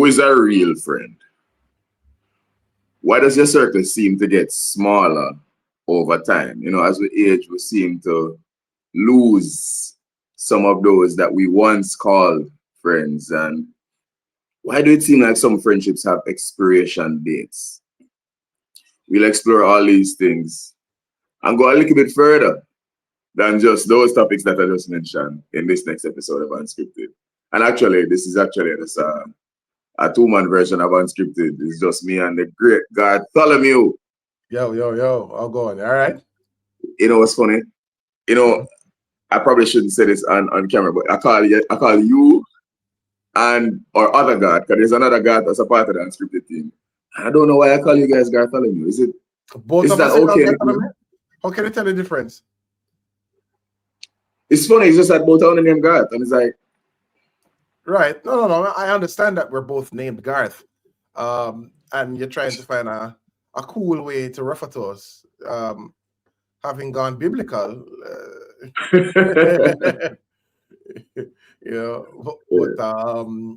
is a real friend? Why does your circle seem to get smaller over time? You know, as we age, we seem to lose some of those that we once called friends. And why do it seem like some friendships have expiration dates? We'll explore all these things and go a little bit further than just those topics that I just mentioned in this next episode of UnScripted. And actually, this is actually just a two-man version of UnScripted. It's just me and the great Garth Bartholomew. Yo, I'll go on. All right. You know what's funny? You know, I probably shouldn't say this on camera, but I call you and or other Garth, because there's another Garth that's a part of the UnScripted team. I don't know why I call you guys Garth Bartholomew. Is that okay? How can you tell the difference? It's funny, it's just that both are the name Garth, and it's like, right. No. I understand that we're both named Garth. And you're trying to find a cool way to refer to us. Having gone biblical.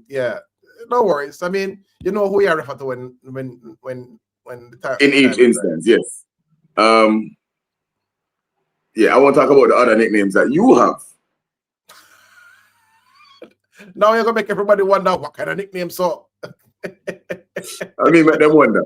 Yeah. No worries. I mean, you know who you refer to when the time in each instance, yes. Yeah, I won't talk about the other nicknames that you have. Now you're gonna make everybody wonder what kind of nickname. So I mean, make them wonder.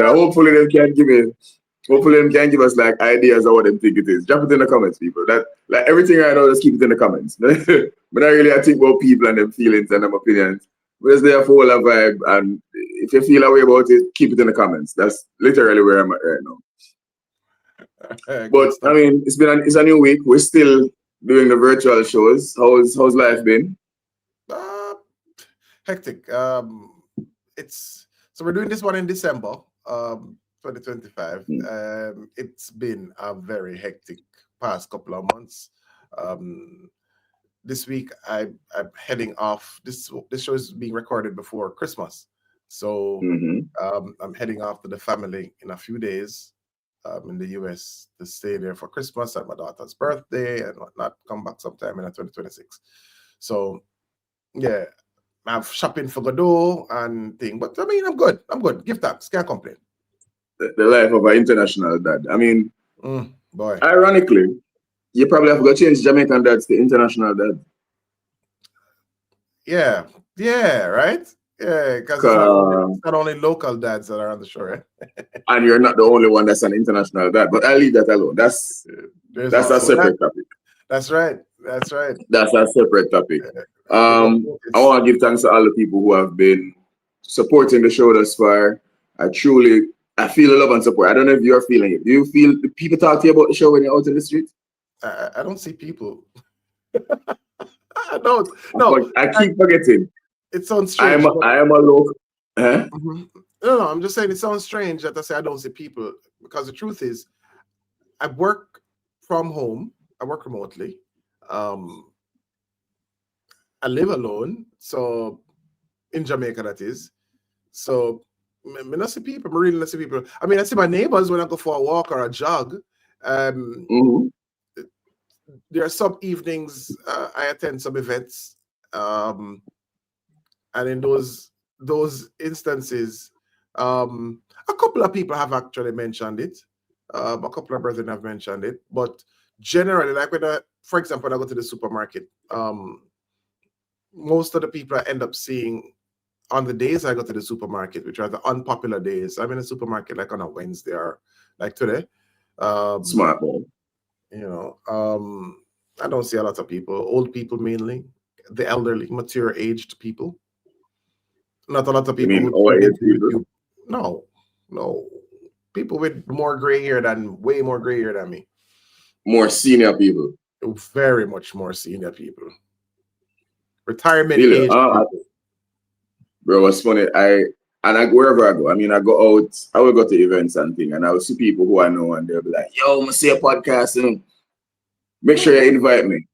Hopefully they can give us like ideas of what they think it is. Drop it in the comments, people. That like everything I know, just keep it in the comments. But not really I think about people and their feelings and their opinions. We're just there for a vibe, and if you feel a way about it, keep it in the comments. That's literally where I'm at right now. But I mean, it's a new week. We're still doing the virtual shows. How's life been? Hectic. So we're doing this one in December, 2025. It's been a very hectic past couple of months. This week I'm heading off. This show is being recorded before Christmas, so I'm heading off to the family in a few days. In the US to stay there for Christmas and my daughter's birthday and whatnot. Come back sometime in 2026. So yeah, I have shopping for Godot and thing. But I mean, I'm good. Give thanks. Can't complain. The life of an international dad. I mean, boy. Ironically, you probably have to change Jamaican dads to international dad. Yeah, right? Yeah, because it's not only local dads that are on the show, right? And you're not the only one that's an international dad, but I'll leave that alone. That's a separate topic. That's right. That's a separate topic. I want to give thanks to all the people who have been supporting the show thus far. I feel the love and support. I don't know if you're feeling it. Do you feel the people talk to you about the show when you're out in the street? I don't see people. I don't. No, I keep forgetting. It sounds strange. I am a local. Huh? No, I'm just saying it sounds strange that I say I don't see people, because the truth is I work from home. I work remotely. I live alone. So in Jamaica, that is. So I not see people. I really not see people. I mean, I see my neighbors when I go for a walk or a jog. There are some evenings I attend some events. And in those instances, a couple of people have actually mentioned it. A couple of brethren have mentioned it. But generally, like for example, when I go to the supermarket, most of the people I end up seeing on the days I go to the supermarket, which are the unpopular days. I'm in a supermarket like on a Wednesday or like today. Smart boy. I don't see a lot of people, old people mainly, the elderly, mature aged people. Not a lot of people. You mean our age people? No. People with way more gray hair than me. More senior people. Very much more senior people. Retirement age. Bro, what's funny? Wherever I go, I mean, I go out, I will go to events and things, and I will see people who I know, and they'll be like, yo, I'm going to see a podcast, and make sure you invite me.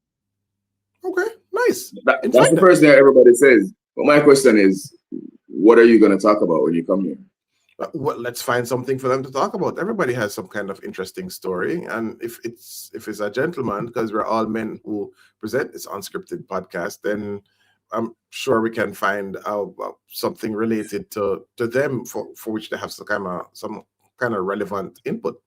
Okay, nice. That's the first thing everybody says. But my question is, what are you going to talk about when you come here? Well, let's find something for them to talk about. Everybody has some kind of interesting story, and if it's a gentleman, because we're all men who present this unscripted podcast, then I'm sure we can find something related to them for which they have some kind of relevant input.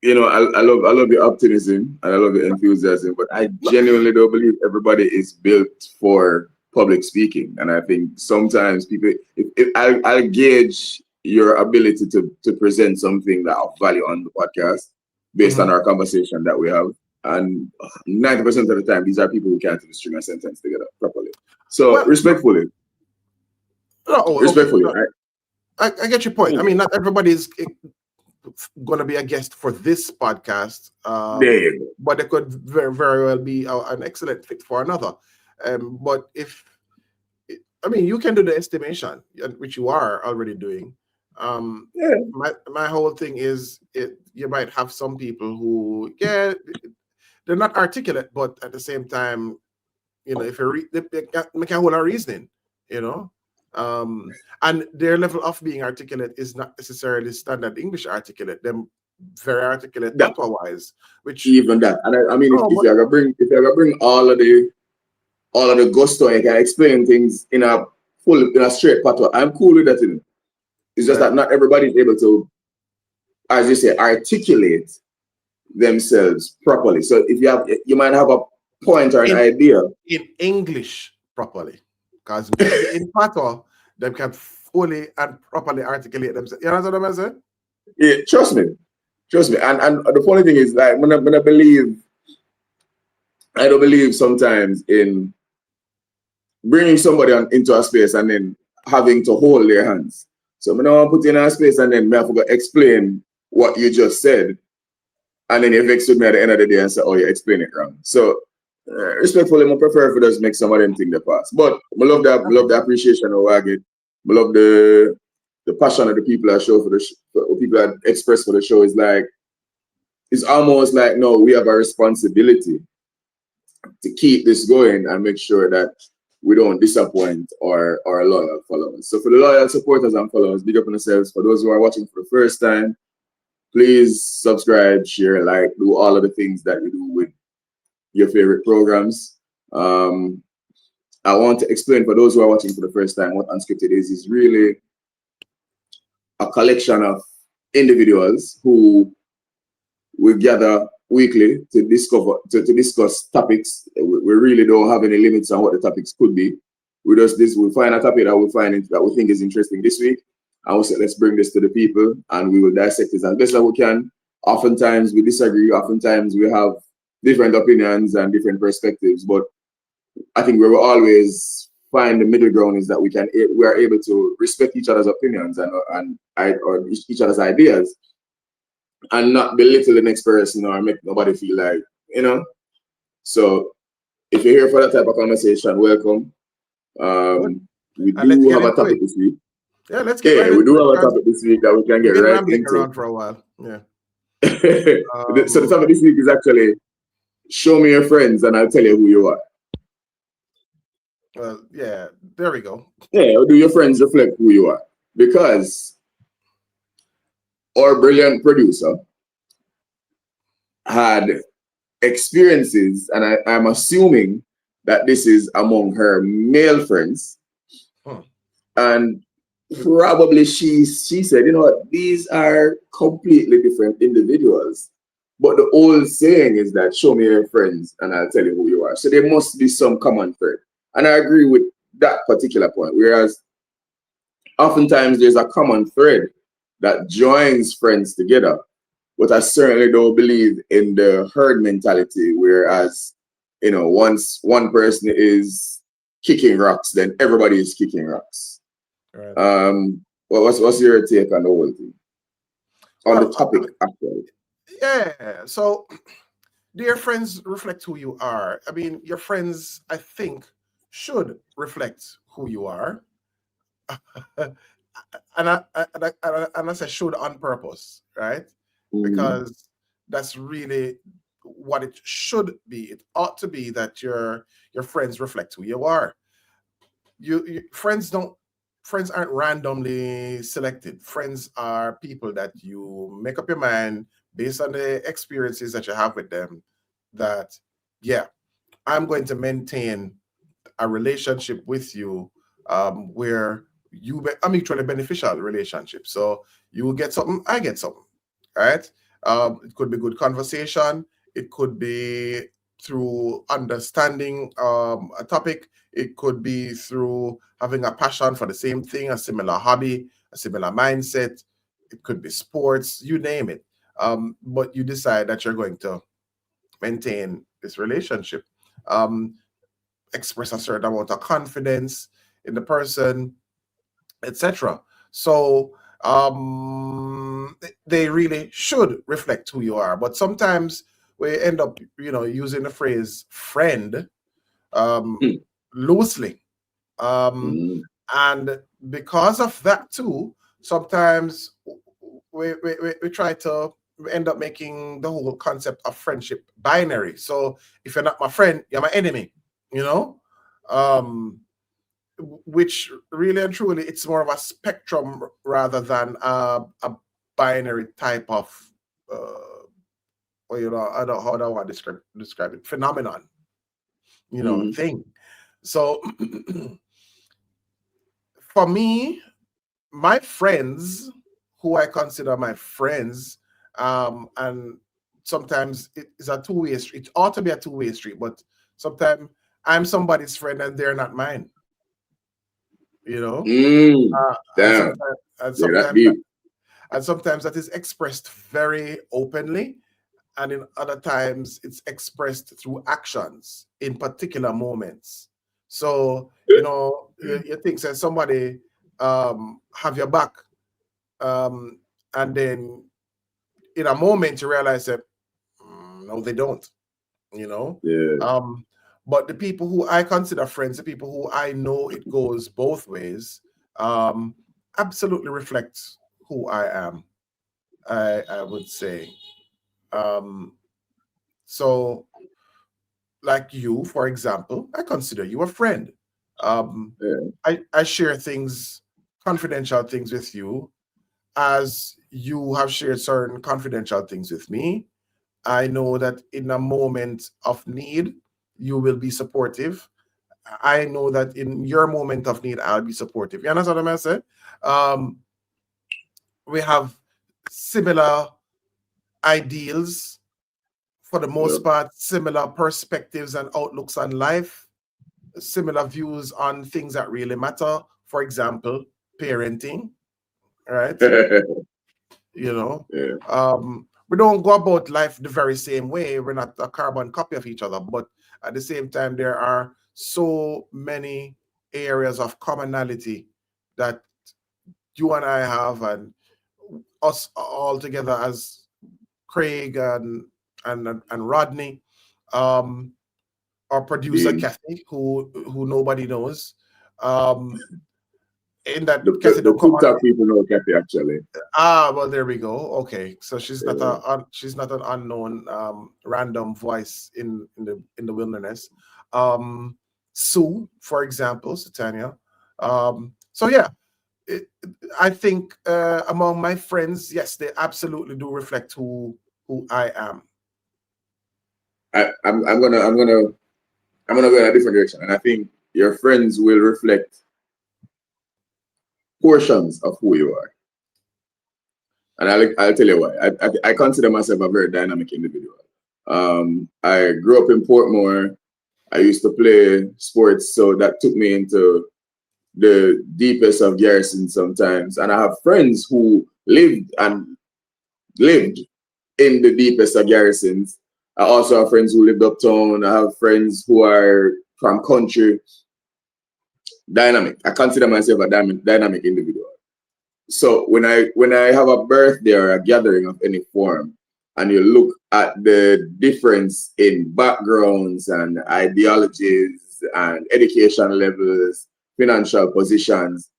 You know, I love your optimism and I love your enthusiasm, but I genuinely don't believe everybody is built for public speaking. And I think sometimes people, if I'll gauge your ability to present something that of value on the podcast based on our conversation that we have. And 90% of the time, these are people who can't even string a sentence together properly. So respectfully, okay. I get your point. I mean, not everybody is going to be a guest for this podcast, but they could very, very well be an excellent fit for another. But you can do the estimation, which you are already doing. My whole thing is, you might have some people who, they're not articulate, but at the same time, if they can hold a reasoning, and their level of being articulate is not necessarily standard English articulate. Them very articulate patois-wise, which even that. And I mean, if you're gonna bring all of the gusto, and you can explain things in a straight patois, I'm cool with that. It's just that not everybody is able to, as you say, articulate themselves properly. So if you might have a point or an idea in English properly, because in patois they can fully and properly articulate themselves. You know what I'm saying? Yeah, trust me. And the funny thing is, like, when I don't believe sometimes in bringing somebody into a space and then having to hold their hands. So I don't put you in a space and then I have to explain what you just said, and then you vex with me at the end of the day and say, "Oh, you explain it wrong." So respectfully, I prefer if it does make some of them think the past. But I love the appreciation of I get. I love the passion of the people that show for the people that express for the show. Is like, it's almost like, no, we have a responsibility to keep this going and make sure that we don't disappoint our loyal followers. So for the loyal supporters and followers, big up on yourselves. For those who are watching for the first time, please subscribe, share, like, do all of the things that you do with your favorite programs. I want to explain for those who are watching for the first time what UnScripted is really a collection of individuals who we gather weekly to discuss topics. We really don't have any limits on what the topics could be. We find a topic that we think is interesting this week, and we say, let's bring this to the people, and we will dissect it as best as we can. Oftentimes we disagree. Oftentimes we have different opinions and different perspectives, but I think we will always find the middle ground is that we are able to respect each other's opinions and each other's ideas, and not belittle the next person or make nobody feel like, So if you're here for that type of conversation, welcome. We do have a topic this week. Yeah, let's get we do have a topic this week that we can get right into. Around for a while. Yeah. So the topic this week is actually, show me your friends and I'll tell you who you are. Yeah, there we go. Yeah, do your friends reflect who you are? Because our brilliant producer had experiences, and I'm assuming that this is among her male friends, and probably she said, these are completely different individuals, but the old saying is that show me your friends and I'll tell you who you are. So there must be some common thread, and I agree with that particular point. Whereas oftentimes there's a common thread that joins friends together, but I certainly don't believe in the herd mentality, whereas, once one person is kicking rocks, then everybody is kicking rocks. Right. What's your take on the whole thing? On the topic, actually. Yeah, so do your friends reflect who you are? I mean, your friends, I think, should reflect who you are. And I say should on purpose, right? Because that's really what it should be. It ought to be that your friends reflect who you are. Friends aren't randomly selected. Friends are people that you make up your mind based on the experiences that you have with them, that, yeah, I'm going to maintain a relationship with you where a mutually beneficial relationship. So you will get something, I get something, right? It could be good conversation. It could be through understanding a topic. It could be through having a passion for the same thing, a similar hobby, a similar mindset. It could be sports, you name it. But you decide that you're going to maintain this relationship. Express a certain amount of confidence in the person, etc. So they really should reflect who you are. But sometimes we end up, using the phrase friend loosely. And because of that too, sometimes we try to end up making the whole concept of friendship binary. So if you're not my friend, you're my enemy, which really and truly, it's more of a spectrum rather than a binary type of, I don't know how I want to describe it, phenomenon, thing. So for me, my friends, who I consider my friends, and sometimes it is a two-way street. It ought to be a two-way street, but sometimes I'm somebody's friend and they're not mine. And sometimes that is expressed very openly, and in other times it's expressed through actions in particular moments. So you think that somebody have your back, and then in a moment you realize that no, they don't. But the people who I consider friends, the people who I know it goes both ways, absolutely reflect who I am, I would say. So like you, for example, I consider you a friend. I share things, confidential things with you, as you have shared certain confidential things with me. I know that in a moment of need, you will be supportive. I know that in your moment of need, I'll be supportive. You understand what I'm saying? We have similar ideals, for the most part, similar perspectives and outlooks on life, similar views on things that really matter. For example, parenting, right? We don't go about life the very same way. We're not a carbon copy of each other, but at the same time, there are so many areas of commonality that you and I have, and us all together as Craig and Rodney, our producer Kathy, who nobody knows. In that the TikTok people know Kathy actually. Well, there we go. Okay, so she's not an unknown random voice in the wilderness. Sue, for example, Satania. So yeah, I think among my friends, yes, they absolutely do reflect who I am. I'm gonna go in a different direction, and I think your friends will reflect portions of who you are. And I'll tell you why. I consider myself a very dynamic individual. I grew up in Portmore. I used to play sports, so that took me into the deepest of garrisons sometimes. And I have friends who lived in the deepest of garrisons. I also have friends who lived uptown. I have friends who are from country. Dynamic. I consider myself a dynamic individual. So when I have a birthday or a gathering of any form, and you look at the difference in backgrounds and ideologies and education levels, financial positions,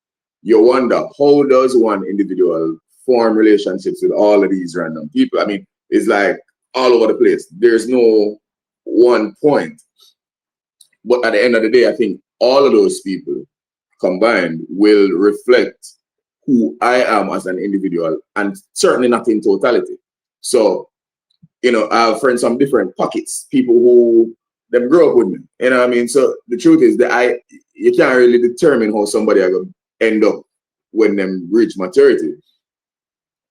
you wonder, how does one individual form relationships with all of these random people? I mean, it's like all over the place. There's no one point. But at the end of the day, I think all of those people combined will reflect who I am as an individual, and certainly not in totality. So, I have friends from different pockets, people who them grow up with me. You know what I mean? So the truth is that you can't really determine how somebody are gonna end up when them reach maturity.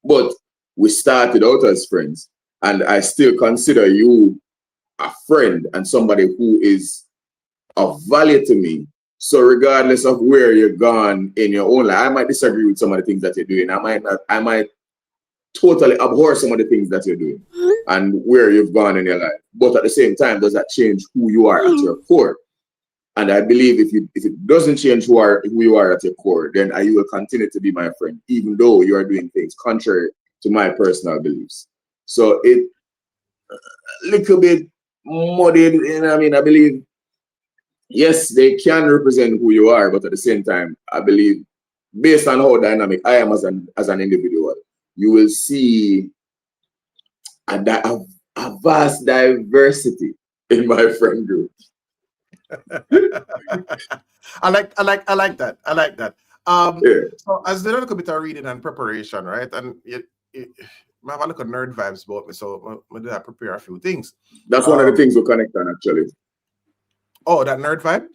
But we started out as friends, and I still consider you a friend and somebody who is of value to me. So regardless of where you're gone in your own life, I might disagree with some of the things that you're doing. I might totally abhor some of the things that you're doing and where you've gone in your life. But at the same time, does that change who you are at your core? And I believe if it doesn't change who you are at your core, then you will continue to be my friend, even though you are doing things contrary to my personal beliefs. So it a little bit muddied, you know what I mean? I believe, yes, they can represent who you are, but at the same time, I believe, based on how dynamic I am as an individual, you will see a vast diversity in my friend group. I like that. I like that. Yeah. So as the little bit of reading and preparation, right? And I have a look at nerd vibes about me, so I did prepare a few things. That's one of the things we connect on, actually. Oh, that nerd vibe?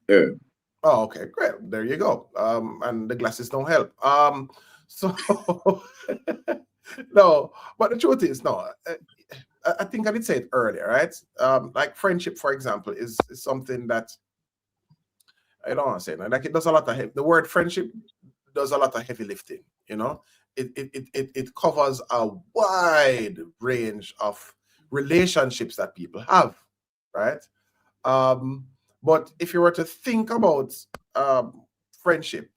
Yeah. Oh, okay, great. There you go. And the glasses don't help. So no, but the truth is, no. I think I did say it earlier, right? Like friendship, for example, is something that I don't want to say, like it does a lot of the word friendship does a lot of heavy lifting. You know, it covers a wide range of relationships that people have, right? But if you were to think about friendship,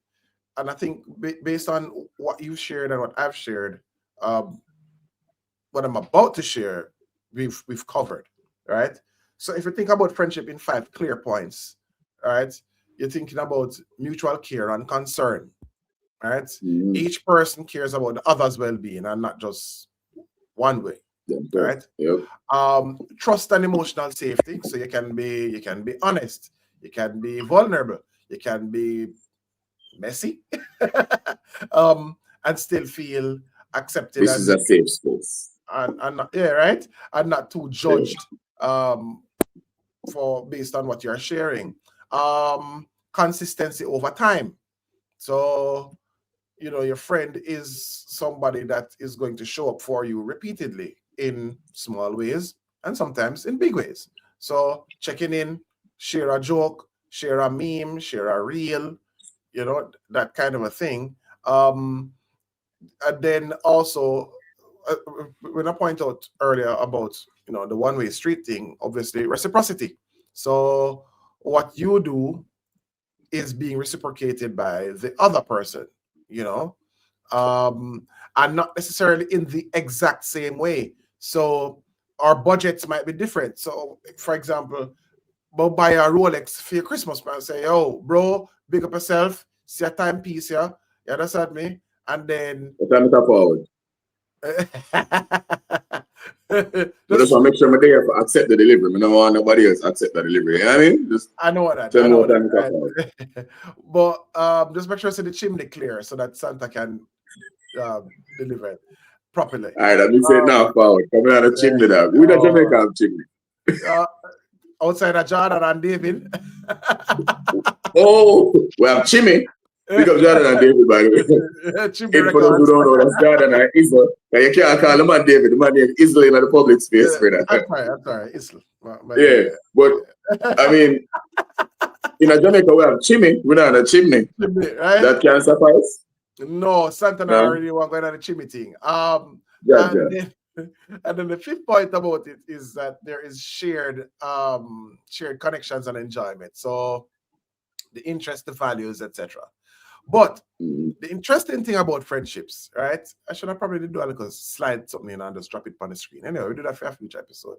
and I think based on what you shared and what I've shared, what I'm about to share, we've covered, right? So if you think about friendship in 5 clear points, right? You're thinking about mutual care and concern, right? Mm-hmm. Each person cares about the other's well-being and not just one way, right? Yep. Trust and emotional safety, so you can be honest, you can be vulnerable, you can be messy, and still feel accepted. This is a safe space. And not, yeah, right, and not too judged for based on what you're sharing. Consistency over time, so you know your friend is somebody that is going to show up for you repeatedly in small ways and sometimes in big ways. So checking in, share a joke, share a meme, share a reel, you know, that kind of a thing. And then also when I point out earlier about, you know, the one-way street thing, obviously reciprocity. So what you do is being reciprocated by the other person, you know, and not necessarily in the exact same way. So our budgets might be different. So for example, but buy a Rolex for your Christmas, man. Say, yo, bro, big up yourself, see a timepiece here. You understand me? And then forward. But just want to make sure I'm there for accept the delivery. I don't want nobody else accept the delivery. You know what I mean? Just I know that. I know that. But just make sure the chimney clear so that Santa can deliver it properly. All right, let me say it now forward. Coming out of chimney now. We don't Jamaica have chimney. Outside of Jordan and David. Oh, we have Chimmy. Because Jordan and David, by the way. Chimney for those who don't know, that's Jordan and Isla. You can't call the man David. The man named Isla in the public space. I'm sorry, Isla. Yeah, but I mean, in Jamaica, we have chimney. We don't have a chimney. Right? That can suffice. No, Santa already want going on the chimney thing. And then the 5th point about it is that there is shared connections and enjoyment. So the interest, the values, etc. But the interesting thing about friendships, right? I should have probably do a little slide something in and just drop it on the screen. Anyway, we do that for a future episode.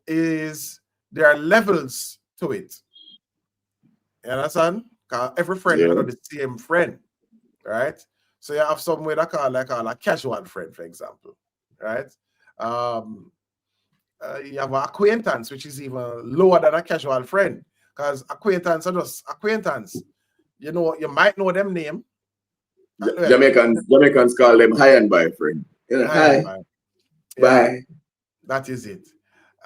Is there are levels to it. You understand? Every friend is not the same friend, right? So you have some way that call a casual friend, for example, right? You have an acquaintance, which is even lower than a casual friend, because acquaintance are just acquaintance. You know, you might know them name. Jamaicans call them high and by friend. You know, hi. Bye. That is it.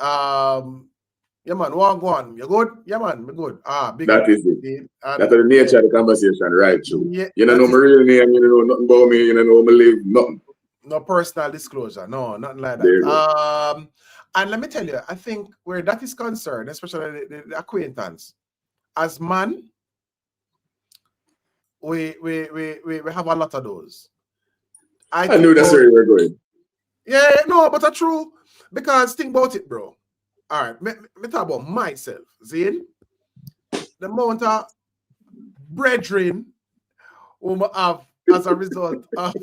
Yeah, man, one go on. You good? Yeah, man, me good. Big That up. is it. And, That's the nature of the conversation, right? True. Yeah, You don't know my real name, you don't know nothing about me, you don't know me live, nothing. no personal disclosure, no, nothing like There you that. And let me tell you, I think where that is concerned, especially the acquaintance, as man, we have a lot of those. I knew that's where you were going. Yeah, no, but that's true. Because think about it, bro. All right, me talk about myself. Zane, the amount of brethren whom I have as a result of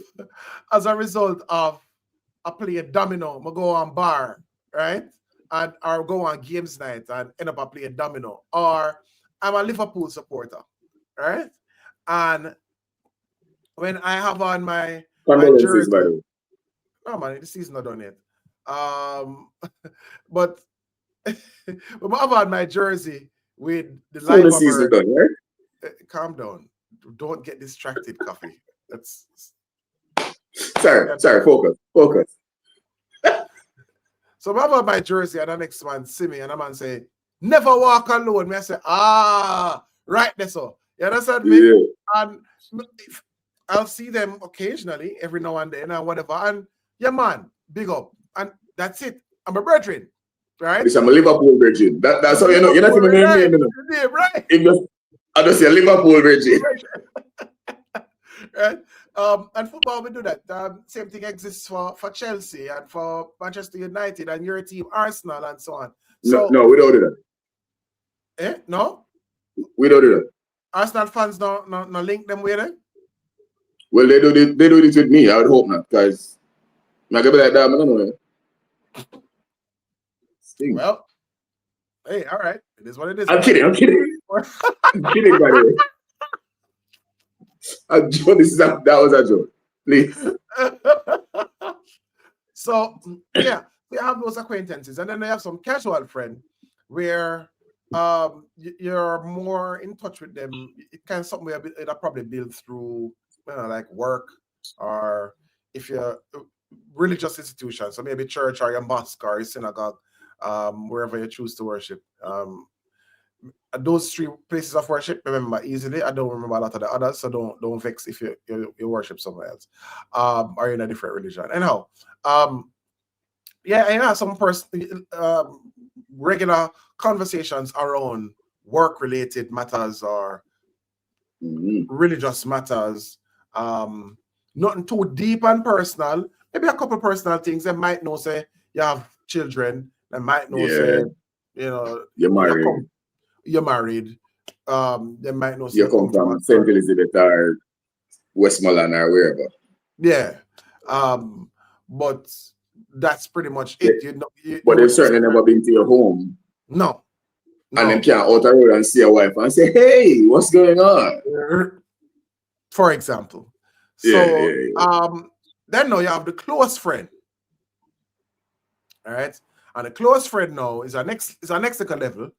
I play a domino, I go on bar, right? And or go on games night and end up playing domino. Or I'm a Liverpool supporter, right? And when I have on my Condolences, jersey, by the way. no man, the season not done yet. But but I have on my jersey with the So the live season done, right? calm down. Don't get distracted, Koffy. That's Sorry, focus. So I have on my jersey and the next man see me and the man say, never walk alone. Me I say, right there so. You understand me? Yeah. And I'll see them occasionally, every now and then and whatever. And yeah, man, big up. And that's it. I'm a brethren. Right? It's a Liverpool virgin. That's how you know. You're not even name, you know. Right. I just say Liverpool virgin. Right? And football, we do that. Same thing exists for Chelsea and for Manchester United and your team, Arsenal, and so on. So, no, we don't do that. No? We don't do that. Arsenal fans no link them with it? Well, they do it with me. I would hope not, because I'm gonna be like that. I don't know. Well, hey, all right. It is what it is. I'm kidding. I'm kidding, by the way. That was a joke. Please. So, yeah, they have those acquaintances. And then they have some casual friend where you're more in touch with them. It can something that probably build through, like work, or if you're religious institution, so maybe church or your mosque or your synagogue, wherever you choose to worship. Those three places of worship, remember easily. I don't remember a lot of the others, so don't vex if you worship somewhere else, or in a different religion. Anyhow, some regular conversations around work-related matters or religious matters. Nothing too deep and personal. Maybe a couple personal things. They might know, say you have children. They might know, say you're married. You're married. They might know, say you come from St. Elizabeth or Westmoreland or wherever. Yeah. But that's pretty much it. But they've certainly never been to your home. No. And then can't out the road and see a wife and say, hey, what's going on? For example. So then now you have the close friend. All right. And the close friend now is our next level,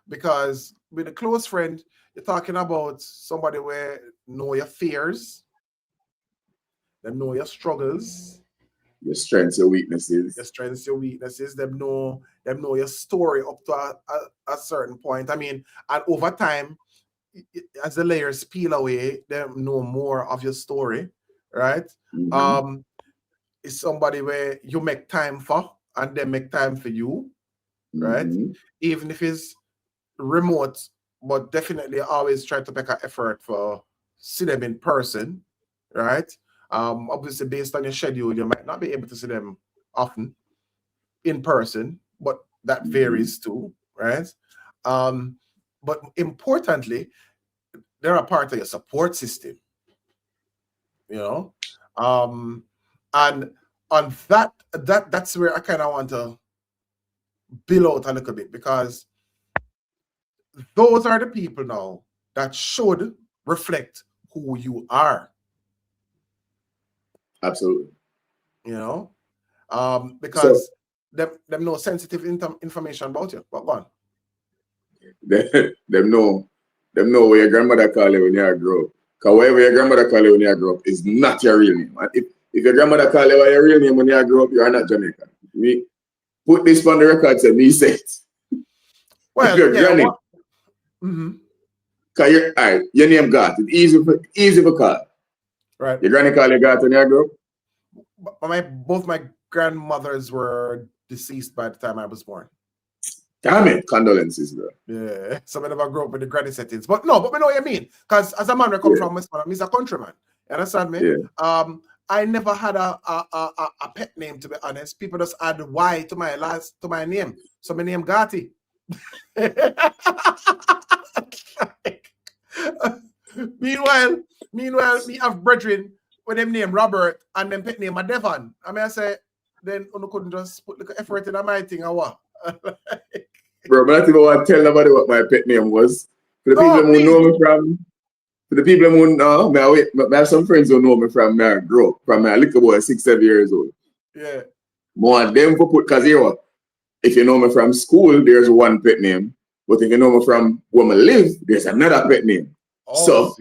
because with a close friend, you're talking about somebody where know your fears, they know your struggles, your strengths, your weaknesses. Them know your story up to a certain point. I mean, and over time, as the layers peel away, they know more of your story, right? It's somebody where you make time for, and they make time for you, right? Even if it's remote, but definitely always try to make an effort for see them in person, right? Obviously, based on your schedule, you might not be able to see them often in person, but that varies too, right? But importantly, they're a part of your support system, and on that's where I kind of want to build out a little bit, because those are the people now that should reflect who you are. Absolutely. Because them know sensitive information about you. But one. Them know what your grandmother call you when you grow up. Because whatever your grandmother call you when you grow up is not your real name. If your grandmother call you by your real name when you grow up, you are not Jamaican. put this on the record, say me say it. Well, your granny. Cause you're all right, your name Garth. It's easy for call. Right. Your granny call you Garth when you grew up? Both my grandmothers were deceased by the time I was born. Damn it, condolences, bro. Yeah, some of them grew up with the granny settings. But no, but we know what you mean. Because as a man, I come from Westmoreland, I'm a countryman. You understand me? Yeah. I never had a pet name, to be honest. People just add Y to my name. So my name Gati. Meanwhile, me have brethren with them name Robert and them pet name a Devon. I mean, I say, then you couldn't just put the effort in my thing or what? Bro, but I think I want to tell nobody what my pet name was. For the people who know me from, I have some friends who know me from where I grew up, from my little boy, 6-7 years old. Yeah. More of them for put, because if you know me from school, there's one pet name. But if you know me from where I live, there's another pet name. So,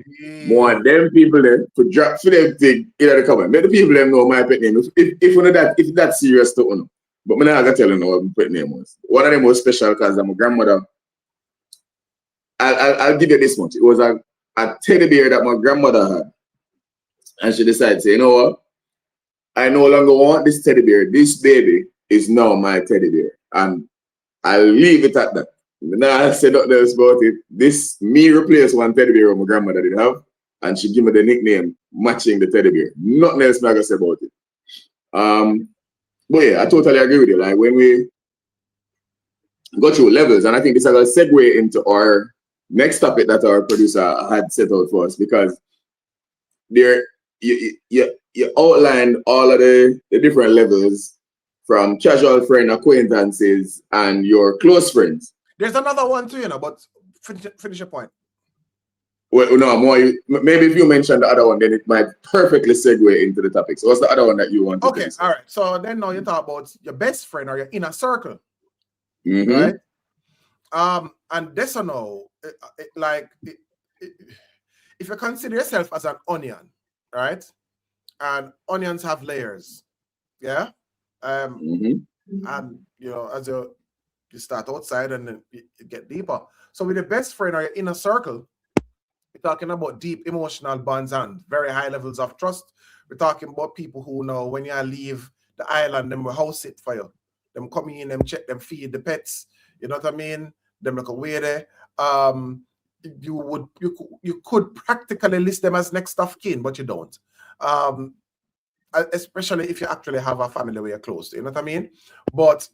more of them people there to drop for them thing in the comment. Let the people them know my pet name. If that's serious to know. But I'm not going to tell you what my pet name was. One of them was special because my grandmother, I'll give you this much. It was a teddy bear that my grandmother had. And she decided to say, you know what? I no longer want this teddy bear. This baby is now my teddy bear. And I'll leave it at that. Now I said nothing else about it. Me replaced one teddy bear my grandmother didn't have. And she gave me the nickname matching the teddy bear. Nothing else I'm going to say about it. But yeah, I totally agree with you. Like when we go through levels, and I think this is a segue into our next topic that our producer had set out for us, because there you outlined all of the different levels from casual friend, acquaintances, and your close friends. There's another one too, but finish your point. Well, no, maybe if you mention the other one, then it might perfectly segue into the topic. So what's the other one that you want to discuss? All right. So then now you talk about your best friend or your inner circle, right? And this or no, if you consider yourself as an onion, right? And onions have layers, yeah. And as you start outside and then you get deeper. So with your best friend or your inner circle, we're talking about deep emotional bonds and very high levels of trust. We're talking about people who know when you leave the island, them will house it for you. Them come in, them check, them feed the pets. You know what I mean? Them look away there. You could practically list them as next of kin, but you don't. Especially if you actually have a family where you're close to. You know what I mean? But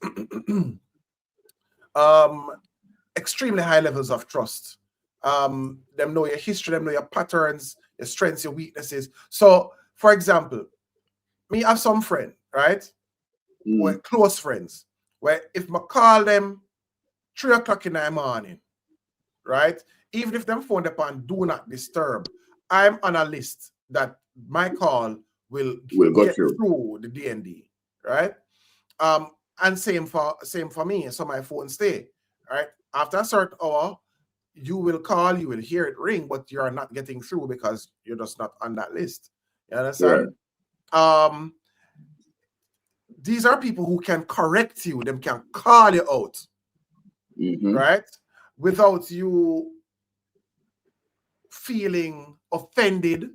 extremely high levels of trust. Them know your history, them know your patterns, your strengths, your weaknesses. So, for example, me have some friend, right? We're close friends. Where if I call them 3 o'clock in the morning, right? Even if them phone upon do not disturb, I'm on a list that my call will get through the DND, right? And same for me. So my phone stay, right? After a certain hour, you will call, you will hear it ring, but you are not getting through because you're just not on that list. You understand? Right. These are people who can correct you, them can call you out, right? Without you feeling offended.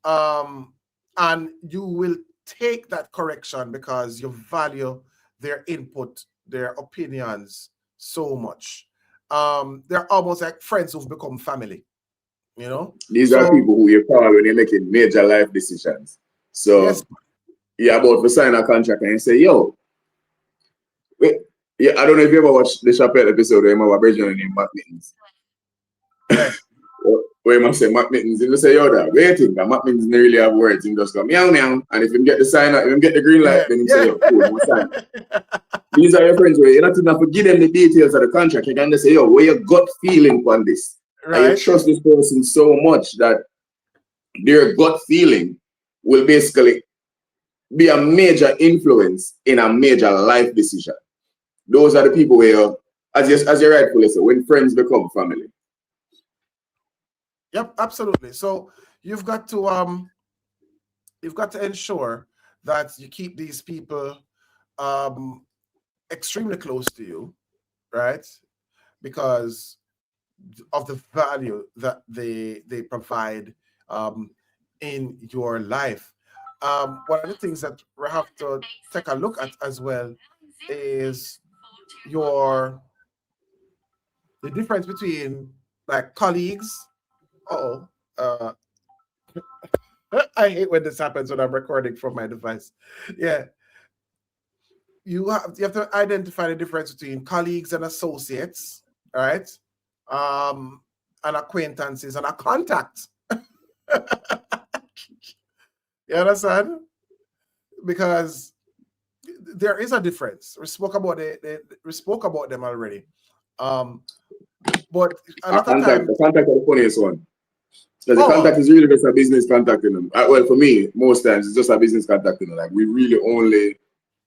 And you will take that correction because you value their input, their opinions so much. They're almost like friends who've become family, you know? These are people who you call when you're making major life decisions. So you're about to sign a contract and you say, yo, wait, yeah, I don't know if you ever watched the Chappelle episode where my version named Matt Mittens. Where you must say Matt Mittens, you say, yo, that waiting, that Matt Mittens didn't really have words, he just go meow meow. And if you get the sign up, if you get the green light, then you say, yo, cool, we'll sign. These are your friends where you're not enough to give them the details of the contract. You can just say, yo, where your gut feeling on this? Right. And you trust this person so much that their gut feeling will basically be a major influence in a major life decision. Those are the people where, as you rightfully say, when friends become family. Yep, absolutely. So you've got to ensure that you keep these people extremely close to you, right? Because of the value that they provide in your life. One of the things that we have to take a look at as well is the difference between like colleagues. I hate when this happens when I'm recording from my device. Yeah, you have to identify the difference between colleagues and associates, right? And acquaintances and a contact. You understand? Because there is a difference. We spoke about we spoke about them already. But a lot of times, the contact is the funniest one. Because the contact is really just a business contact, you know. Well, for me, most times it's just a business contact, you know. Like we really only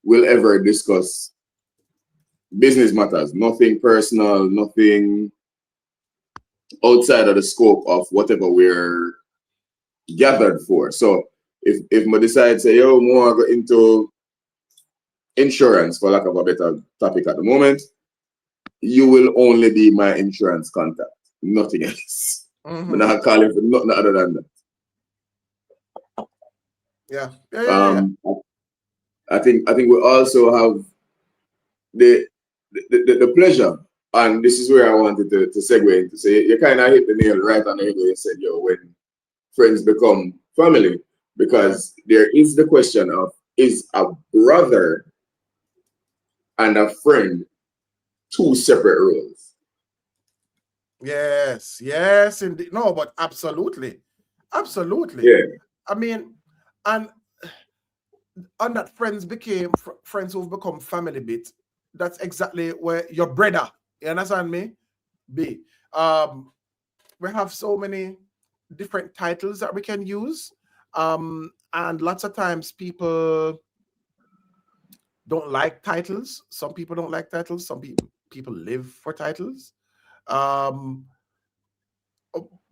will ever discuss business matters, nothing personal, nothing outside of the scope of whatever we're gathered for. So if I decide say, yo, more go into insurance, for lack of a better topic at the moment, you will only be my insurance contact, nothing else. I'm not calling for nothing other than that. Yeah. I think we also have the pleasure, and this is where I wanted to segue into. So you kind of hit the nail right on the head where you said, yo, when friends become family, because there is the question of, is a brother and a friend two separate roles? Yes, indeed. No, but absolutely. Yeah. I mean, and that friends became friends who've become family bit. That's exactly where your brother. You understand me? B. We have so many different titles that we can use. And lots of times people don't like titles. Some people don't like titles. Some people live for titles.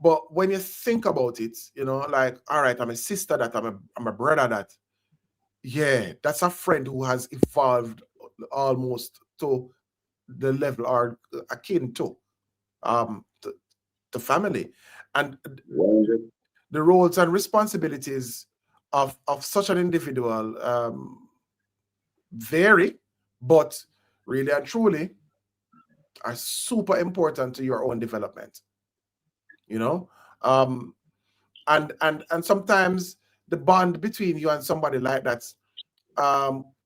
But when you think about it, you know, like, all right, I'm a sister that, I'm a brother that, yeah, that's a friend who has evolved almost to the level or akin to the family. And the roles and responsibilities of such an individual vary, but really and truly are super important to your own development. You know, and sometimes the bond between you and somebody like that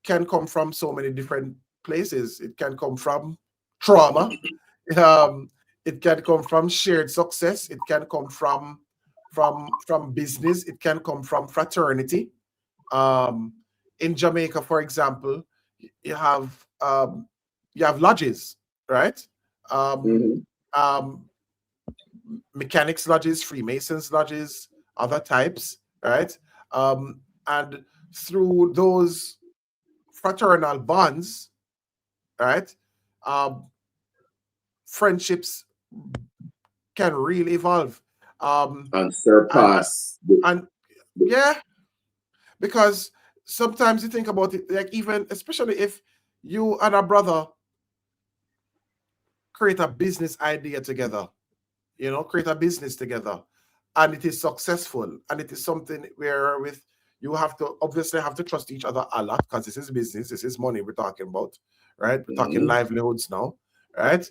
can come from so many different places. It can come from trauma. It can come from shared success. It can come from business. It can come from fraternity. In Jamaica, for example, you have lodges, right? Mechanics lodges, Freemasons lodges, other types, right? And through those fraternal bonds, right, friendships can really evolve and surpass. And yeah, because sometimes you think about it, like, even especially if you and a brother create a business idea together, you know, create a business together, and it is successful, and it is something where with you have to obviously have to trust each other a lot, because this is business, this is money we're talking about, right? We're talking livelihoods now, right?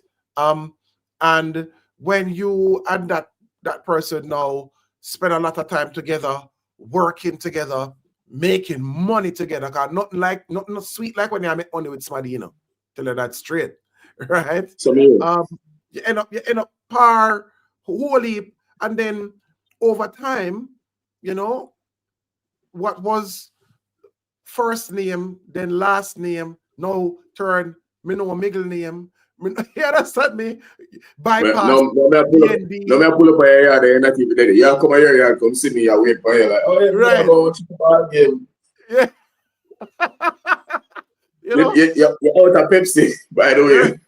And when you and that person now spend a lot of time together, working together, making money together, because nothing sweet like when you make money with somebody, you know, tell you that straight, right? So you end up par wholly, and then over time, you know, what was first name, then last name, now turn me know a middle name. You understand me? Bypass. No, me pull up a yard and not even there. You come here, come see me, you wait for you like, oh yeah, right. Go to the ball game. Yeah. You know, you're out of Pepsi, by the way. Right.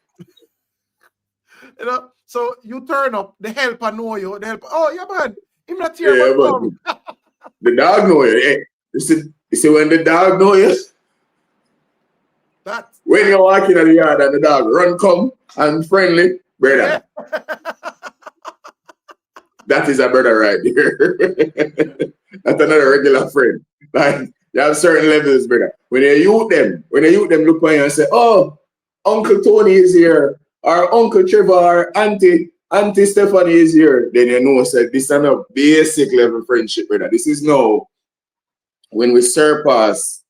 You know, so you turn up, the helper know you, the helper, oh yeah, man, him not here, but the dog know you. Hey, you see when the dog know you. that. When you walk in the yard and the dog run come and friendly, brother. Yeah. That is a brother right there. That's another regular friend. Like you have certain levels, brother. When you youth them look on you and say, "Oh, Uncle Tony is here," or "Uncle Trevor," or Auntie Stephanie is here, then you know that this is a basic level friendship, brother. This is now when we surpass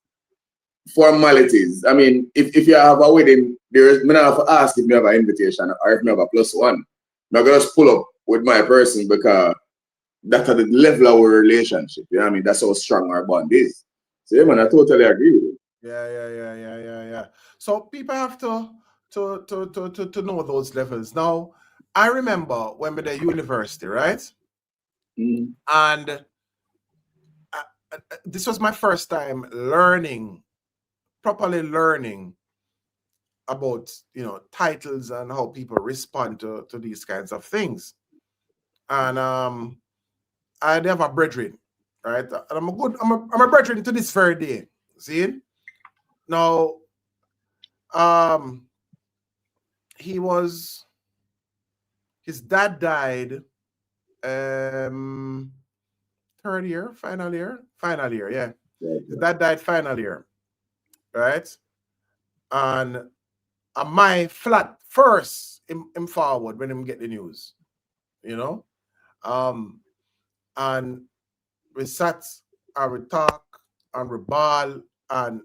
formalities. I mean, if you have a wedding, me not have to ask if you have an invitation or if you have a +1. I'm not gonna just pull up with my person because that's at the level of our relationship. You know what I mean? That's how strong our bond is. So yeah, man, I totally agree with you. Yeah. So people have to know those levels. Now, I remember when we were at university, right? Mm. And this was my first time properly learning about, titles and how people respond to these kinds of things. And I have a brethren, right? And I'm a brethren to this very day. See? Now, his dad died final year, yeah. His dad died final year, right? And my flat first him forward when him get the news, and we sat and we talk and we ball, and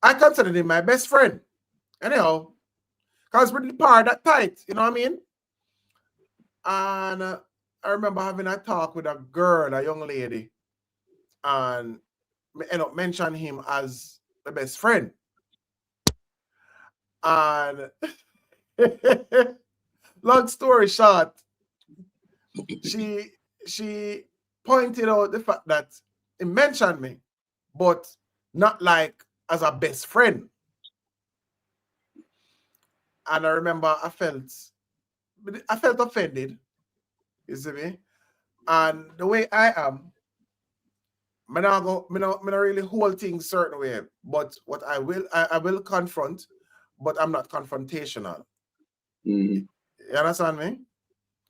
I considered him my best friend. Anyhow, because we're the part that tight, you know what I mean? And I remember having a talk with a girl, a young lady, and I end up mentioning him as the best friend. And long story short, she pointed out the fact that he mentioned me, but not like as a best friend. And I remember I felt offended, you see me? And the way I am, I not really hold things certain way. But what I will confront, but I'm not confrontational. Mm-hmm. You understand me?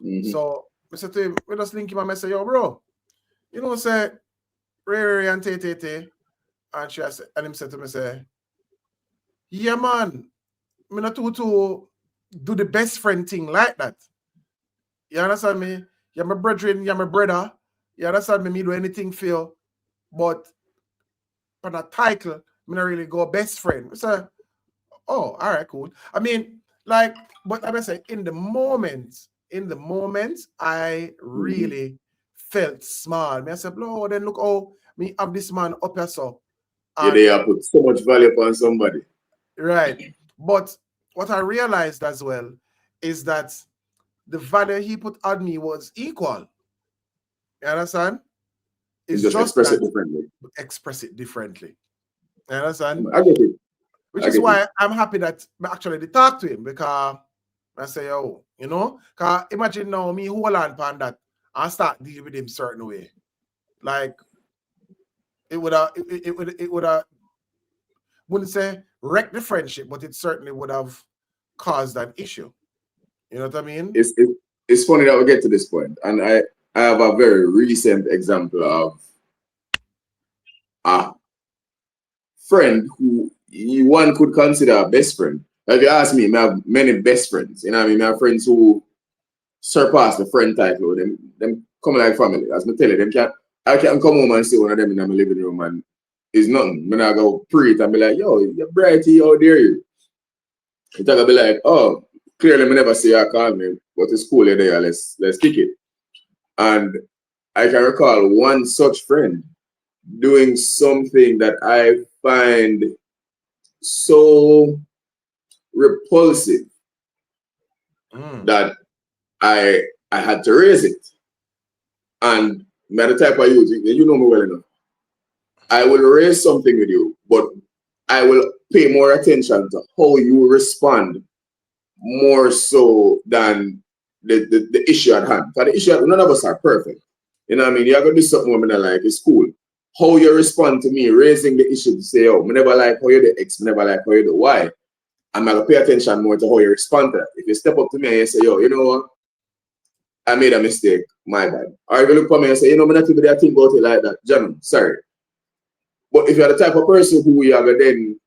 Mm-hmm. So I said to him, we just link him and I say, yo, bro, say Ray and Tay. And him said to me, say, yeah, man, me not to do the best friend thing like that. You understand me? You're my brethren, you're my brother. You understand me? Me do anything for you. But on a title, me not really go best friend. I say, oh, all right, cool. I mean, like, but I say in the moment, I really felt small. I said, no, then look, me have this man up here so. Yeah, they have put so much value upon somebody. Right. But what I realized as well is that the value he put on me was equal. You understand? It's just express it differently. Express it differently. You understand? I get it. Which is why I'm happy that I actually talk to him, because I say, oh, because imagine now me hold on upon that and start dealing with him certain way. Like it would have wouldn't say wreck the friendship, but it certainly would have caused an issue. You know what I mean? It's funny that we get to this point, and I have a very recent example of a friend who one could consider a best friend. Like if you ask me, I have many best friends. You know what I mean? I have friends who surpass the friend title. Them come like family. As I tell you, I can come home and see one of them in my living room and it's nothing. When I go pre it and be like, yo, you're brighty, how dare you? It's gonna be like, oh, clearly me never see her call me, but it's cool there, let's kick it. And I can recall one such friend doing something that I find so repulsive that I had to raise it. And me the type of you know me well enough. I will raise something with you, but I will pay more attention to how you respond more so than the issue at hand. Because the issue, none of us are perfect. You know what I mean? You're going to do something women are like, it's cool. how you respond to me raising the issue to say, oh, I never like how you're the X, I never like how you're the Y. I'm going to pay attention more to how you respond to that. If you step up to me and you say, yo, you know what? I made a mistake, my bad. Or if you look for me and say, you know, I'm not even think about it like that. John, sorry. But if you're the type of person who you're going to then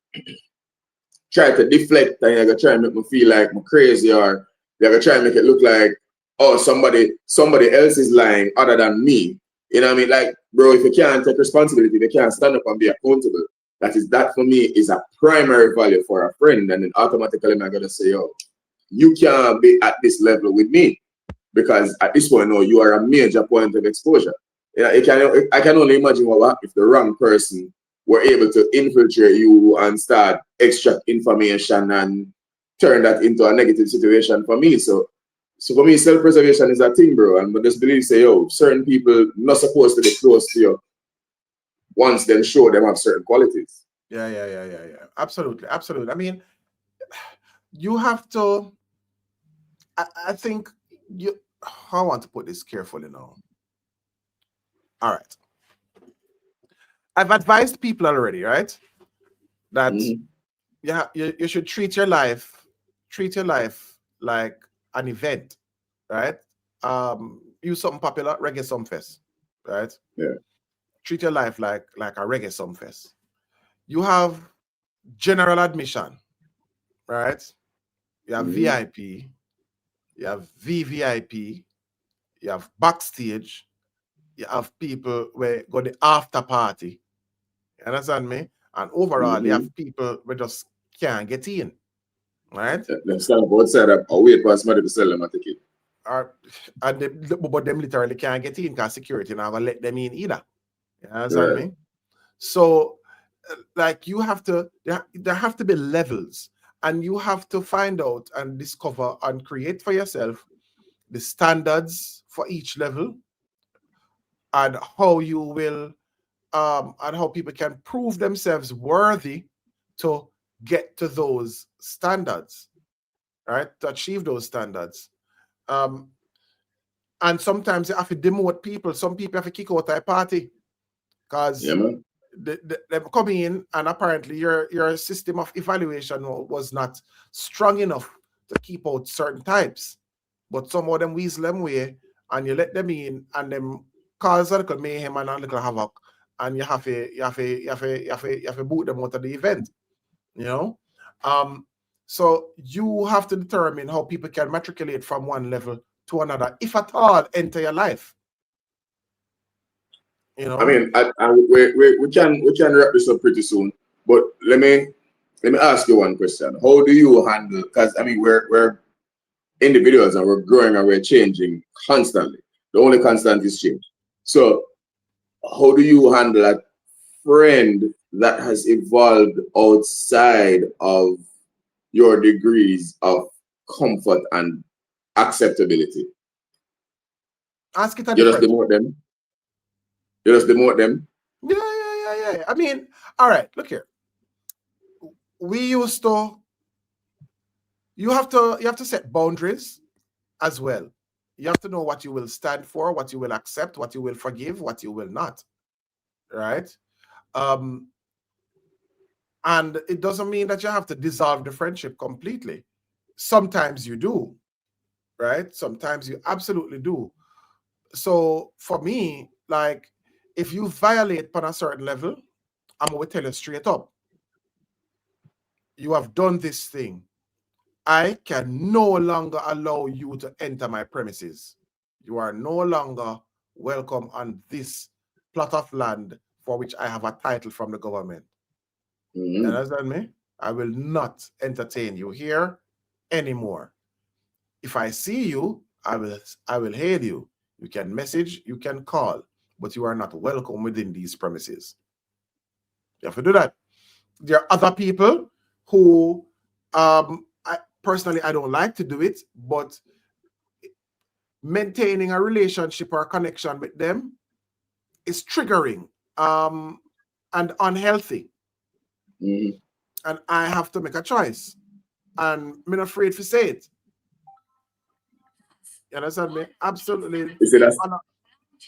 try to deflect and you're going to try and make me feel like I'm crazy, or you're going to try and make it look like, oh, somebody else is lying other than me. You know what I mean? Like, bro, if you can't take responsibility, if you can't stand up and be accountable, that for me is a primary value for a friend. And then automatically I'm going to say, yo, you can't be at this level with me. Because at this point, no, you are a major point of exposure. Yeah, I can only imagine what would happen if the wrong person were able to infiltrate you and start extract information and turn that into a negative situation for me. So for me, self-preservation is a thing, bro. And but just believe, say, yo, certain people not supposed to be close to you once then show them have certain qualities. Yeah. Absolutely. I mean, you have to. I think you. I want to put this carefully now. All right. I've advised people already, right? That you should treat your life like an event, right? Use something popular, reggae sumfest, right? Yeah. Treat your life like a reggae sumfest. You have general admission, right? You have VIP, you have VVIP, you have backstage, you have people where go the after party. You understand me? And overall, you have people who just can't get in. Right? Them stand up outside and wait for somebody to sell them a ticket. But them literally can't get in because security not gonna let them in either. You understand me? So like you have to, there have to be levels, and you have to find out and discover and create for yourself the standards for each level, and how you will and how people can prove themselves worthy to get to those standards, right? To achieve those standards. And sometimes you have to demote people. Some people have to kick out a party because they come in and apparently your system of evaluation was not strong enough to keep out certain types. But some of them weasel them way, and you let them in and them cause a little mayhem and a little havoc, and you have to boot them out of the event. You know? So you have to determine how people can matriculate from one level to another, if at all enter your life. You know? I mean, we can wrap this up pretty soon, but let me ask you one question. How do you handle? Because I mean, we're individuals and we're growing and we're changing constantly. The only constant is change. So, how do you handle a friend that has evolved outside of your degrees of comfort and acceptability? Ask it a You just different. demote them. You just demote them. Yeah. I mean, all right. Look here. You have to set boundaries as well. You have to know what you will stand for, what you will accept, what you will forgive, what you will not. Right? And it doesn't mean that you have to dissolve the friendship completely. Sometimes you do, right? Sometimes you absolutely do. So for me, like, if you violate on a certain level, I'm going to tell you straight up, you have done this thing. I can no longer allow you to enter my premises. You are no longer welcome on this plot of land for which I have a title from the government. You understand me? I will not entertain you here anymore. If I see you, I will hail you. You can message, you can call, but you are not welcome within these premises. You have to do that. There are other people who, I don't like to do it, but maintaining a relationship or a connection with them is triggering and unhealthy. And I have to make a choice. And I'm not afraid to say it. You understand me? Absolutely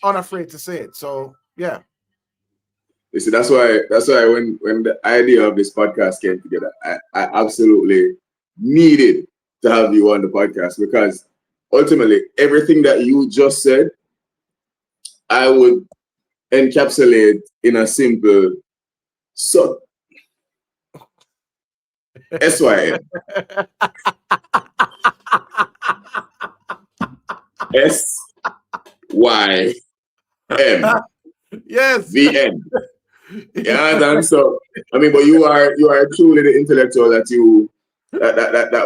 unafraid to say it. So, yeah. You see, that's why when the idea of this podcast came together, I absolutely needed to have you on the podcast, because ultimately everything that you just said, I would encapsulate in a simple SYM. SYM. Yes. The end. Yeah, and so I mean, but you are truly the intellectual that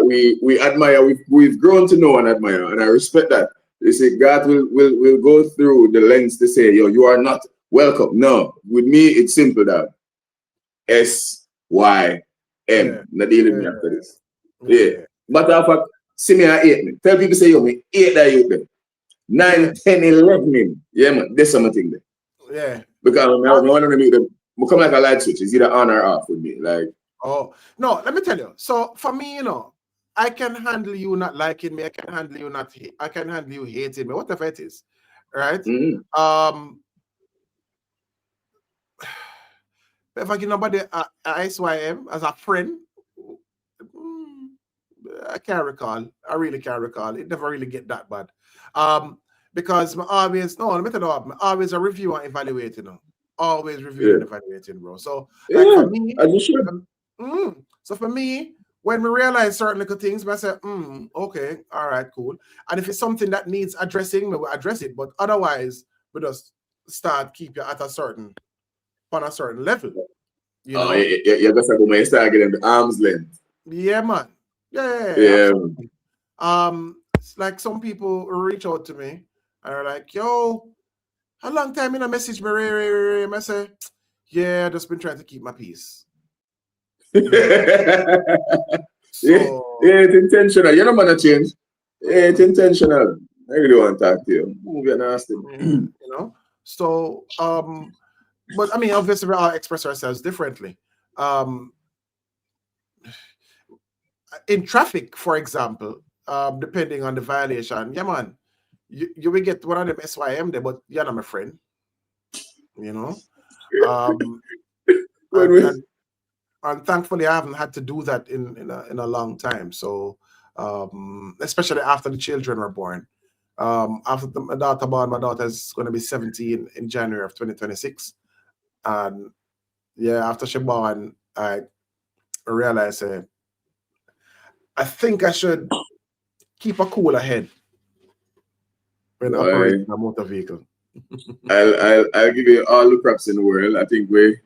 we admire. We've grown to know and admire, and I respect that. You see, God will go through the lens to say, yo, you are not welcome. No, with me, it's simple that SYM. Not dealing with me after this. Yeah. Matter of fact, see me at 8. Tell people say, yo, me 8 that you there. 9, 10, 11. Yeah, man. There's something there. Yeah. Because I want to make them become like a light switch. It's either on or off with me. Like, oh no, let me tell you. So for me, I can handle you not liking me. I can handle you I can handle you hating me, whatever it is. Right? mm-hmm. If I give nobody a SYM as a friend, I can't recall. I really can't recall. It never really get that bad. Because I'm always, let me tell you what, I'm always a review and evaluating. Always reviewing and evaluating, bro. So, like for me, as you should. So for me, when we realize certain little things, I say, okay, all right, cool. And if it's something that needs addressing, we will address it. But otherwise, we just keep you at a certain level. You know? You're just like when you start getting the arm's length. Yeah, man. Yeah. It's like some people reach out to me and are like, yo, a long time in a message me, I say, yeah, I just been trying to keep my peace. It's intentional. You're not gonna change. It's intentional. I really want to talk to you. Move your nasty. So but I mean, obviously we all express ourselves differently. In traffic, for example, depending on the violation, yeah, man, you will get one of them SYM there, but you're not my friend. And thankfully, I haven't had to do that in a long time. So, especially after the children were born. After my daughter born, my daughter is going to be 17 in January of 2026. And yeah, after she born, I realized I think I should keep a cooler head when operating a motor vehicle. I'll give you all the props in the world. I think we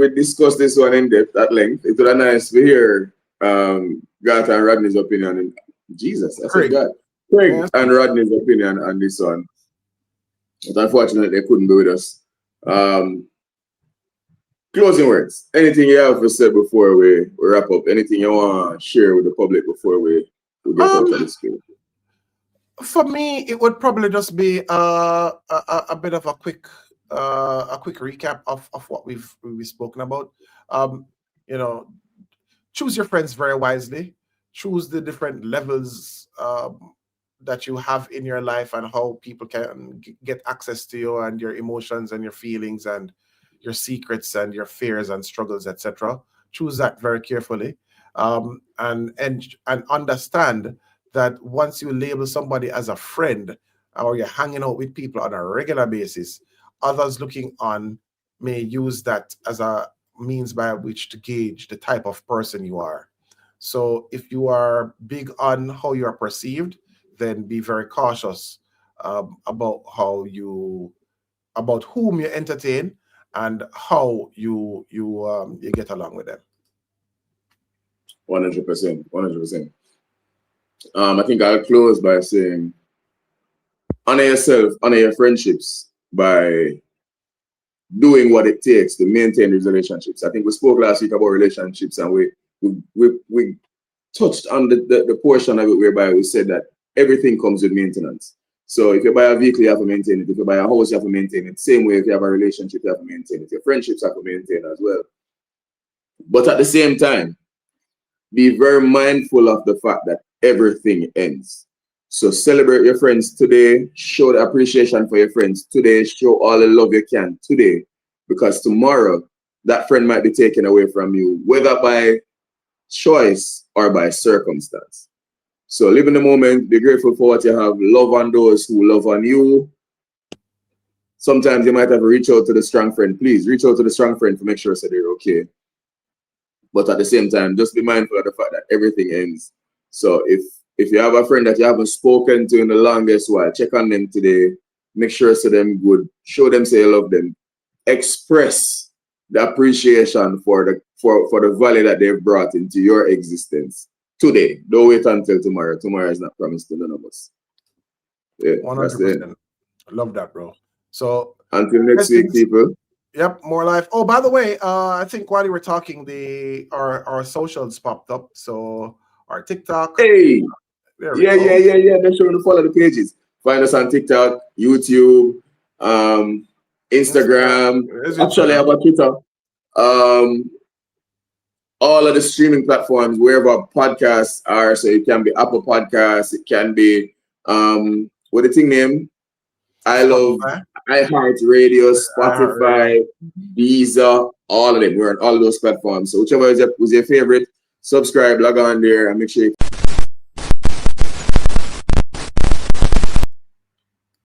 discussed this one in depth at length. It was nice to hear Garth and Rodney's opinion. Jesus, I said God. Craig and Rodney's opinion on this one. But unfortunately, they couldn't be with us. Closing words. Anything you have to say before we wrap up? Anything you want to share with the public before we get out of this game? For me, it would probably just be a bit of a quick recap of what we've spoken about. Choose your friends very wisely. Choose the different levels that you have in your life and how people can get access to you and your emotions and your feelings and your secrets and your fears and struggles, etc. Choose that very carefully, and understand that once you label somebody as a friend or you're hanging out with people on a regular basis, others looking on may use that as a means by which to gauge the type of person you are. So if you are big on how you are perceived, then be very cautious about whom you entertain and how you get along with them. 100%. I think I'll close by saying, honor yourself, honor your friendships by doing what it takes to maintain these relationships. I think we spoke last week about relationships, and we touched on the portion of it whereby we said that everything comes with maintenance. So if you buy a vehicle, you have to maintain it. If you buy a house, you have to maintain it. Same way, if you have a relationship, you have to maintain it. Your friendships have to maintain as well. But at the same time, be very mindful of the fact that everything ends. So celebrate your friends today. Show the appreciation for your friends today. Show all the love you can today. because tomorrow that friend might be taken away from you, whether by choice or by circumstance. So live in the moment, be grateful for what you have, love on those who love on you. Sometimes you might have to reach out to the strong friend. Please reach out to the strong friend to make sure that they're okay. But at the same time, just be mindful of the fact that everything ends. So if you have a friend that you haven't spoken to in the longest while, check on them today. Make sure to them good. Show them say you love them. Express the appreciation for the value that they've brought into your existence today. Don't wait until tomorrow. Tomorrow is not promised to none of us. Yeah, 100%. I love that, bro. So until next week, people. Yep, more life. Oh, by the way, I think while you were talking, our socials popped up. So our TikTok. Hey, yeah. Make sure to follow the pages. Find us on TikTok, YouTube, Instagram. Actually, I have a Twitter. All of the streaming platforms, wherever podcasts are. So it can be Apple Podcasts. It can be what the thing name? I love iHeartRadio, Spotify, Deezer, all of them. We're on all of those platforms. So whichever was your favorite, subscribe, log on there, and make sure you